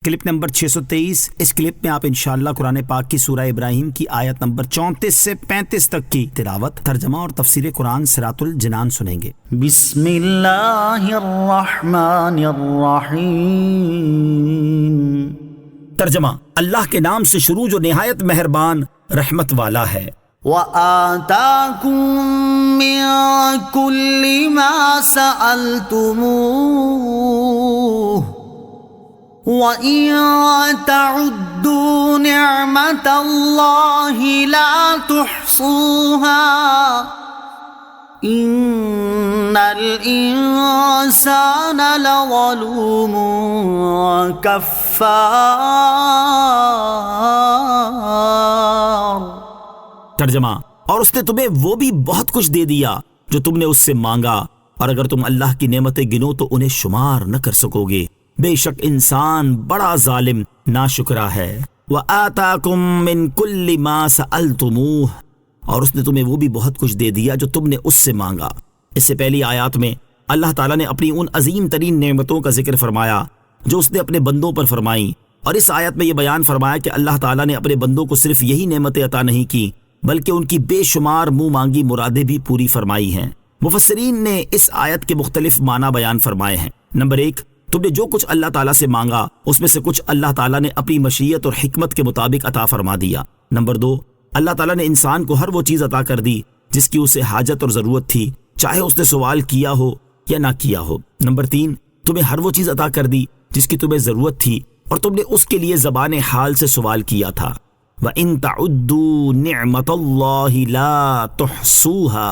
Clip number 623۔ اس clip میں آپ انشاءاللہ قرآن پاک کی سورہ ابراہیم کی آیت نمبر 34 سے 35 تک کی تلاوت، ترجمہ اور تفسیر قرآن صراط الجنان سنیں گے۔ بسم اللہ الرحمن الرحیم۔ ترجمہ: اللہ کے نام سے شروع جو نہایت مہربان رحمت والا ہے۔ وَآتَاكُم مِّن كُلِّ مَا سَأَلْتُمُوهُ وَإِن تَعُدُّوا نِعْمَةَ اللَّهِ لَا تُحْصُوهَا إِنَّ الْإِنسَانَ لَظَلُومٌ كَفَّارٌ۔ ترجمہ: اور اس نے تمہیں وہ بھی بہت کچھ دے دیا جو تم نے اس سے مانگا، اور اگر تم اللہ کی نعمتیں گنو تو انہیں شمار نہ کر سکو گے۔ بے شک انسان بڑا ظالم ناشکرا ہے۔ وَآتَاكُم مِّن كُلِّ مَا سَأَلْتُمُوهُ، اور اس نے تمہیں وہ بھی بہت کچھ دے دیا جو تم نے اس سے مانگا۔ اس سے پہلی آیات میں اللہ تعالیٰ نے اپنی ان عظیم ترین نعمتوں کا ذکر فرمایا جو اس نے اپنے بندوں پر فرمائیں، اور اس آیت میں یہ بیان فرمایا کہ اللہ تعالیٰ نے اپنے بندوں کو صرف یہی نعمتیں عطا نہیں کی بلکہ ان کی بے شمار منہ مانگی مرادیں بھی پوری فرمائی ہیں۔ مفسرین نے اس آیت کے مختلف معنی بیان فرمائے ہیں۔ نمبر 1، تم نے جو کچھ اللہ تعالیٰ سے مانگا اس میں سے کچھ اللہ تعالیٰ نے اپنی مشیت اور حکمت کے مطابق عطا فرما دیا۔ نمبر 2، اللہ تعالیٰ نے انسان کو ہر وہ چیز عطا کر دی جس کی اسے حاجت اور ضرورت تھی، چاہے اس نے سوال کیا ہو یا نہ کیا ہو۔ نمبر 3، تمہیں ہر وہ چیز عطا کر دی جس کی تمہیں ضرورت تھی اور تم نے اس کے لیے زبان حال سے سوال کیا تھا۔ وَإِن تَعُدُّوا نِعْمَةَ اللَّهِ لَا تُحْصُوهَا،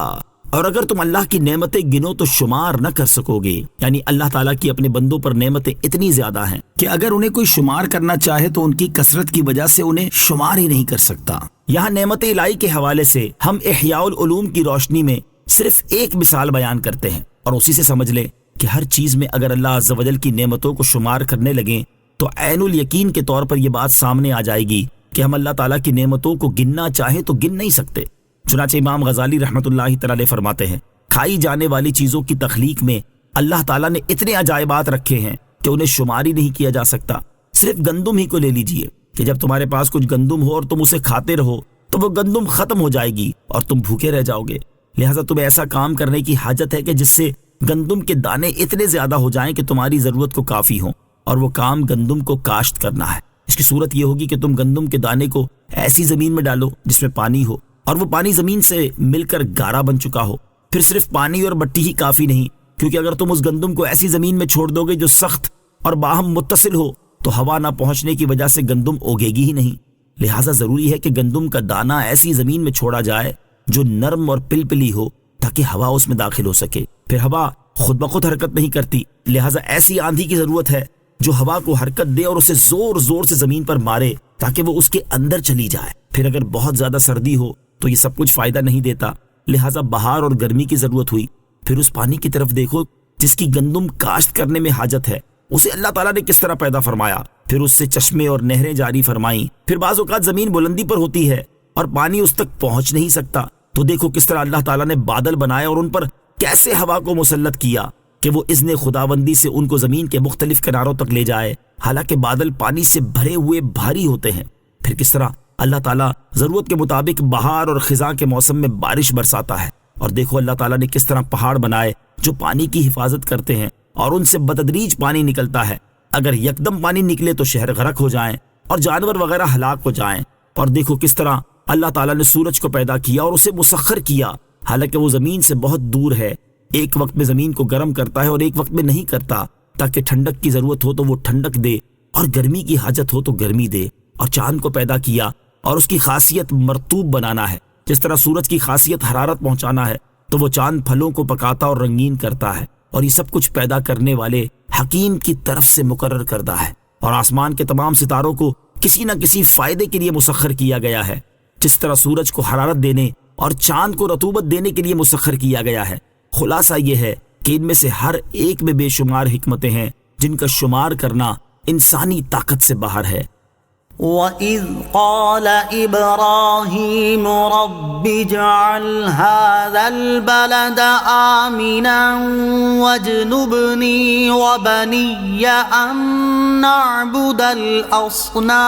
اور اگر تم اللہ کی نعمتیں گنو تو شمار نہ کر سکو گے، یعنی اللہ تعالیٰ کی اپنے بندوں پر نعمتیں اتنی زیادہ ہیں کہ اگر انہیں کوئی شمار کرنا چاہے تو ان کی کثرت کی وجہ سے انہیں شمار ہی نہیں کر سکتا۔ یہاں نعمت الہی کے حوالے سے ہم احیاء العلوم کی روشنی میں صرف ایک مثال بیان کرتے ہیں، اور اسی سے سمجھ لیں کہ ہر چیز میں اگر اللہ عز و جل کی نعمتوں کو شمار کرنے لگیں تو عین الیقین کے طور پر یہ بات سامنے آ جائے گی کہ ہم اللہ تعالیٰ کی نعمتوں کو گننا چاہیں تو گن نہیں سکتے۔ چنانچہ امام غزالی رحمۃ اللہ تعالی فرماتے ہیں، کھائی جانے والی چیزوں کی تخلیق میں اللہ تعالیٰ نے اتنے عجائبات رکھے ہیں کہ انہیں شمار ہی نہیں کیا جا سکتا۔ صرف گندم ہی کو لے لیجئے کہ جب تمہارے پاس کچھ گندم ہو اور تم اسے کھاتے رہو تو وہ گندم ختم ہو جائے گی اور تم بھوکے رہ جاؤ گے، لہٰذا تمہیں ایسا کام کرنے کی حاجت ہے کہ جس سے گندم کے دانے اتنے زیادہ ہو جائیں کہ تمہاری ضرورت کو کافی ہوں، اور وہ کام گندم کو کاشت کرنا ہے۔ اس کی صورت یہ ہوگی کہ تم گندم کے دانے کو ایسی زمین میں ڈالو جس میں پانی ہو، اور وہ پانی زمین سے مل کر گارا بن چکا ہو۔ پھر صرف پانی اور مٹی ہی کافی نہیں، کیونکہ اگر تم اس گندم کو ایسی زمین میں چھوڑ دو گے جو سخت اور باہم متصل ہو تو ہوا نہ پہنچنے کی وجہ سے گندم اگے گی ہی نہیں۔ لہٰذا ضروری ہے کہ گندم کا دانہ ایسی زمین میں چھوڑا جائے جو نرم اور پلپلی ہو تاکہ ہوا اس میں داخل ہو سکے۔ پھر ہوا خود بخود حرکت نہیں کرتی، لہٰذا ایسی آندھی کی ضرورت ہے جو ہوا کو حرکت دے اور اسے زور زور سے زمین پر مارے تاکہ وہ اس کے اندر چلی جائے۔ پھر اگر بہت زیادہ سردی ہو تو یہ سب کچھ فائدہ نہیں دیتا، لہٰذا بہار اور گرمی کی ضرورت ہوئی۔ پھر اس پانی کی طرف دیکھو جس کی گندم کاشت کرنے میں حاجت ہے، اسے اللہ تعالیٰ نے کس طرح پیدا فرمایا، پھر اس سے چشمے اور نہریں جاری فرمائیں۔ پھر بعض اوقات زمین بلندی پر ہوتی ہے اور پانی اس تک پہنچ نہیں سکتا، تو دیکھو کس طرح اللہ تعالیٰ نے بادل بنائے اور ان پر کیسے ہوا کو مسلط کیا کہ وہ اذن خداوندی سے ان کو زمین کے مختلف کناروں تک لے جائے، حالانکہ بادل پانی سے بھرے ہوئے بھاری ہوتے ہیں۔ پھر کس طرح اللہ تعالیٰ ضرورت کے مطابق بہار اور خزاں کے موسم میں بارش برساتا ہے، اور دیکھو اللہ تعالیٰ نے کس طرح پہاڑ بنائے جو پانی کی حفاظت کرتے ہیں اور ان سے بتدریج پانی نکلتا ہے۔ اگر یکدم پانی نکلے تو شہر غرق ہو جائیں اور جانور وغیرہ ہلاک ہو جائیں۔ اور دیکھو کس طرح اللہ تعالیٰ نے سورج کو پیدا کیا اور اسے مسخر کیا، حالانکہ وہ زمین سے بہت دور ہے، ایک وقت میں زمین کو گرم کرتا ہے اور ایک وقت میں نہیں کرتا، تاکہ ٹھنڈک کی ضرورت ہو تو وہ ٹھنڈک دے اور گرمی کی حاجت ہو تو گرمی دے۔ اور چاند کو پیدا کیا اور اس کی خاصیت مرطوب بنانا ہے، جس طرح سورج کی خاصیت حرارت پہنچانا ہے تو وہ چاند پھلوں کو پکاتا اور رنگین کرتا ہے، اور یہ سب کچھ پیدا کرنے والے حکیم کی طرف سے مقرر کردہ ہے۔ اور آسمان کے تمام ستاروں کو کسی نہ کسی فائدے کے لیے مسخر کیا گیا ہے، جس طرح سورج کو حرارت دینے اور چاند کو رطوبت دینے کے لیے مسخر کیا گیا ہے۔ خلاصہ یہ ہے کہ ان میں سے ہر ایک میں بے شمار حکمتیں ہیں جن کا شمار کرنا انسانی طاقت سے باہر ہے۔ وَإِذْ قَالَ إِبْرَاهِيمُ رَبِّ اجْعَلْ هَذَا الْبَلَدَ آمِنًا وَاجْنُبْنِي وَبَنِيَّ أَن نَّعْبُدَ الْأَصْنَامَ۔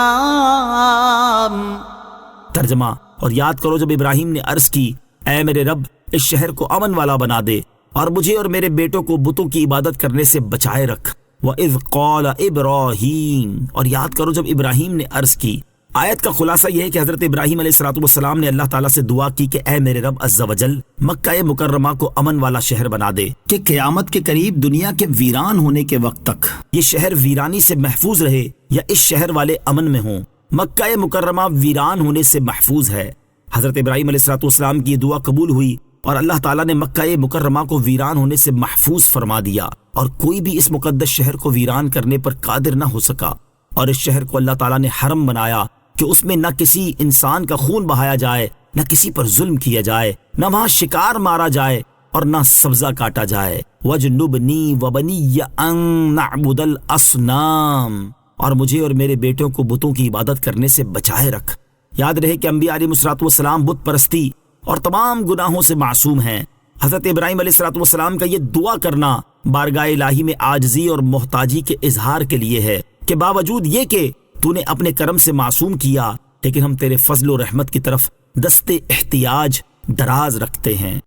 ترجمہ: اور یاد کرو جب ابراہیم نے عرض کی، اے میرے رب اس شہر کو امن والا بنا دے اور مجھے اور میرے بیٹوں کو بتوں کی عبادت کرنے سے بچائے رکھ۔ وَإِذْ قَالَ إِبْرَاهِيمُ، اور یاد کرو جب ابراہیم نے عرض کی۔ آیت کا خلاصہ یہ ہے کہ حضرت ابراہیم علیہ السلام نے اللہ تعالیٰ سے دعا کی کہ اے میرے رب عز و جل مکہ مکرمہ کو امن والا شہر بنا دے کہ قیامت کے قریب دنیا کے ویران ہونے کے وقت تک یہ شہر ویرانی سے محفوظ رہے یا اس شہر والے امن میں ہوں۔ مکہ مکرمہ ویران ہونے سے محفوظ ہے۔ حضرت ابراہیم علیہ السلام کی دعا قبول ہوئی اور اللہ تعالیٰ نے مکہ مکرمہ کو ویران ہونے سے محفوظ فرما دیا، اور کوئی بھی اس مقدس شہر کو ویران کرنے پر قادر نہ ہو سکا۔ اور اس شہر کو اللہ تعالیٰ نے حرم بنایا کہ اس میں نہ کسی انسان کا خون بہایا جائے، نہ کسی پر ظلم کیا جائے، نہ وہاں شکار مارا جائے اور نہ سبزہ کاٹا جائے۔ وَاجْنُبْنِي وَبَنِيَّ أَن نَّعْبُدَ الْأَصْنَامَ، اور مجھے اور میرے بیٹوں کو بتوں کی عبادت کرنے سے بچائے رکھ۔ یاد رہے کہ انبیاء علیہ السلام بت پرستی اور تمام گناہوں سے معصوم ہیں۔ حضرت ابراہیم علیہ السلام کا یہ دعا کرنا بارگاہ الہی میں عاجزی اور محتاجی کے اظہار کے لیے ہے کہ باوجود یہ کہ تو نے اپنے کرم سے معصوم کیا، لیکن ہم تیرے فضل و رحمت کی طرف دست احتیاج دراز رکھتے ہیں۔